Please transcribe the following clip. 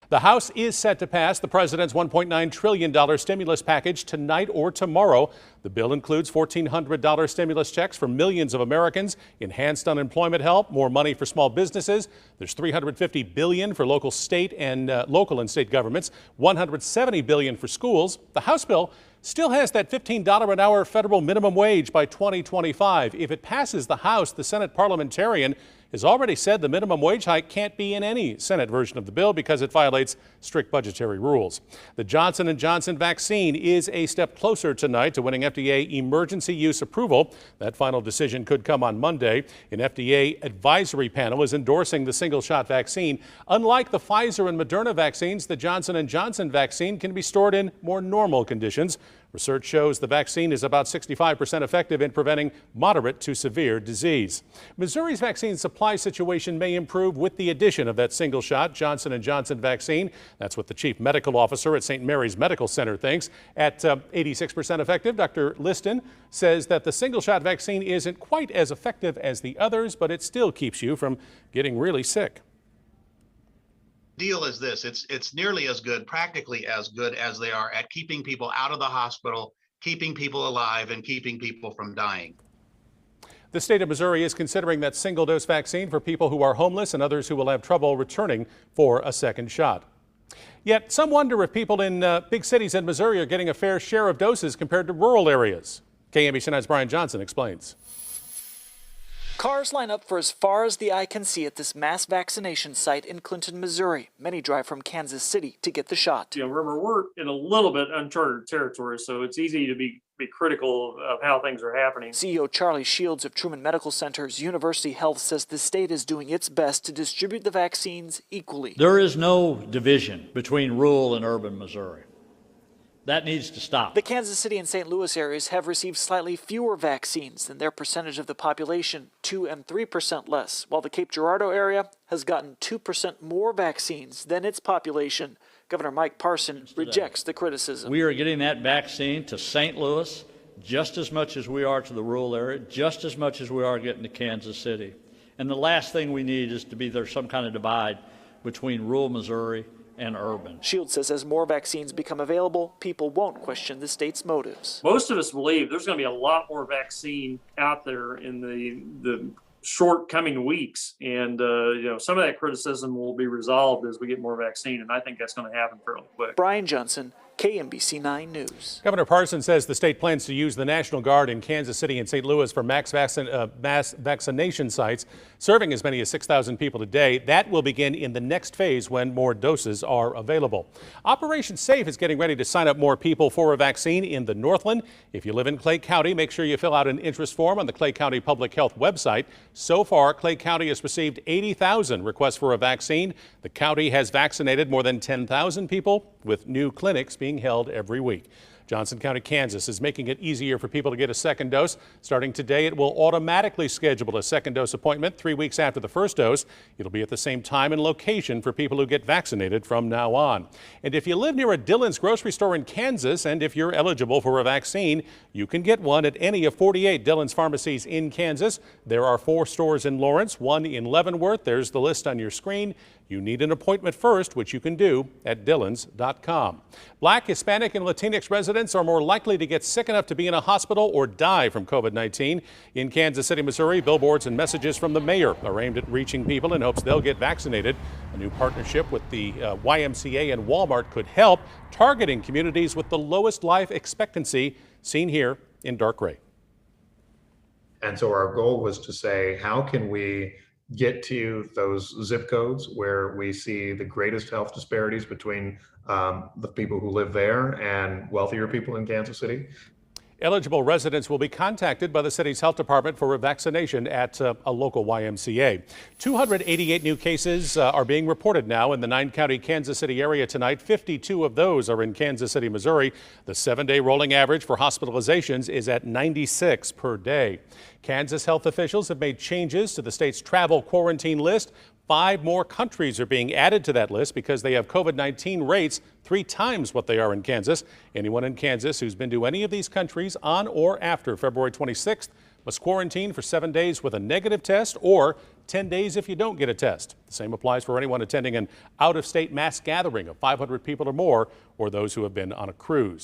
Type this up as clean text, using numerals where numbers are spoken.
The House is set to pass the president's $1.9 trillion stimulus package tonight or tomorrow. The bill includes $1,400 stimulus checks for millions of Americans, enhanced unemployment help, more money for small businesses. There's $350 billion for local and state governments, $170 billion for schools. The House bill still has that $15 an hour federal minimum wage by 2025. If it passes the House, the Senate parliamentarian has already said the minimum wage hike can't be in any Senate version of the bill because it violates strict budgetary rules. The Johnson & Johnson vaccine is a step closer tonight to winning FDA emergency use approval. That final decision could come on Monday. An FDA advisory panel is endorsing the single-shot vaccine. Unlike the Pfizer and Moderna vaccines, the Johnson & Johnson vaccine can be stored in more normal conditions. Research shows the vaccine is about 65% effective in preventing moderate to severe disease. Missouri's vaccine supply situation may improve with the addition of that single-shot Johnson & Johnson vaccine. That's what the chief medical officer at St. Mary's Medical Center thinks. At 86% effective, Dr. Liston says that the single-shot vaccine isn't quite as effective as the others, but it still keeps you from getting really sick. Deal is this: it's nearly as good, practically as good as they are at keeping people out of the hospital, keeping people alive, and keeping people from dying. The state of Missouri is considering that single-dose vaccine for people who are homeless and others who will have trouble returning for a second shot. Yet some wonder if people in big cities in Missouri are getting a fair share of doses compared to rural areas. KMBC 9's Brian Johnson explains. Cars line up for as far as the eye can see at this mass vaccination site in Clinton, Missouri. Many drive from Kansas City to get the shot. Remember, we're in a little bit uncharted territory, so it's easy to be critical of how things are happening. CEO Charlie Shields of Truman Medical Center's University Health says the state is doing its best to distribute the vaccines equally. There is no division between rural and urban Missouri. That needs to stop. The Kansas City and St. Louis areas have received slightly fewer vaccines than their percentage of the population, 2 and 3% less, while the Cape Girardeau area has gotten 2% more vaccines than its population. Governor Mike Parson rejects the criticism. We are getting that vaccine to St. Louis just as much as we are to the rural area, just as much as we are getting to Kansas City. And the last thing we need is to be there's some kind of divide between rural Missouri and urban. Shields says as more vaccines become available, people won't question the state's motives. Most of us believe there's going to be a lot more vaccine out there in the short coming weeks, and some of that criticism will be resolved as we get more vaccine, and I think that's going to happen fairly quick. Brian Johnson, KMBC 9 News. Governor Parson says the state plans to use the National Guard in Kansas City and St. Louis for mass vaccination sites, serving as many as 6,000 people a day. That will begin in the next phase when more doses are available. Operation SAFE is getting ready to sign up more people for a vaccine in the Northland. If you live in Clay County, make sure you fill out an interest form on the Clay County Public Health website. So far, Clay County has received 80,000 requests for a vaccine. The county has vaccinated more than 10,000 people, with new clinics being held every week. Johnson County, Kansas is making it easier for people to get a second dose. Starting today, it will automatically schedule a second dose appointment 3 weeks after the first dose. It'll be at the same time and location for people who get vaccinated from now on. And if you live near a Dillon's grocery store in Kansas, and if you're eligible for a vaccine, you can get one at any of 48 Dillon's pharmacies in Kansas. There are 4 stores in Lawrence, 1 in Leavenworth. There's the list on your screen. You need an appointment first, which you can do at Dillons.com. Black, Hispanic, and Latinx residents are more likely to get sick enough to be in a hospital or die from COVID-19. In Kansas City, Missouri, billboards and messages from the mayor are aimed at reaching people in hopes they'll get vaccinated. A new partnership with the YMCA and Walmart could help, targeting communities with the lowest life expectancy, seen here in dark gray. And so our goal was to say, how can we get to those zip codes where we see the greatest health disparities between the people who live there and wealthier people in Kansas City? Eligible residents will be contacted by the city's health department for a vaccination at a local YMCA. 288 new cases are being reported now in the 9-county Kansas City area tonight. 52 of those are in Kansas City, Missouri. The 7-day rolling average for hospitalizations is at 96 per day. Kansas health officials have made changes to the state's travel quarantine list. 5 more countries are being added to that list because they have COVID-19 rates 3 times what they are in Kansas. Anyone in Kansas who's been to any of these countries on or after February 26th must quarantine for 7 days with a negative test or 10 days if you don't get a test. The same applies for anyone attending an out-of-state mass gathering of 500 people or more, or those who have been on a cruise.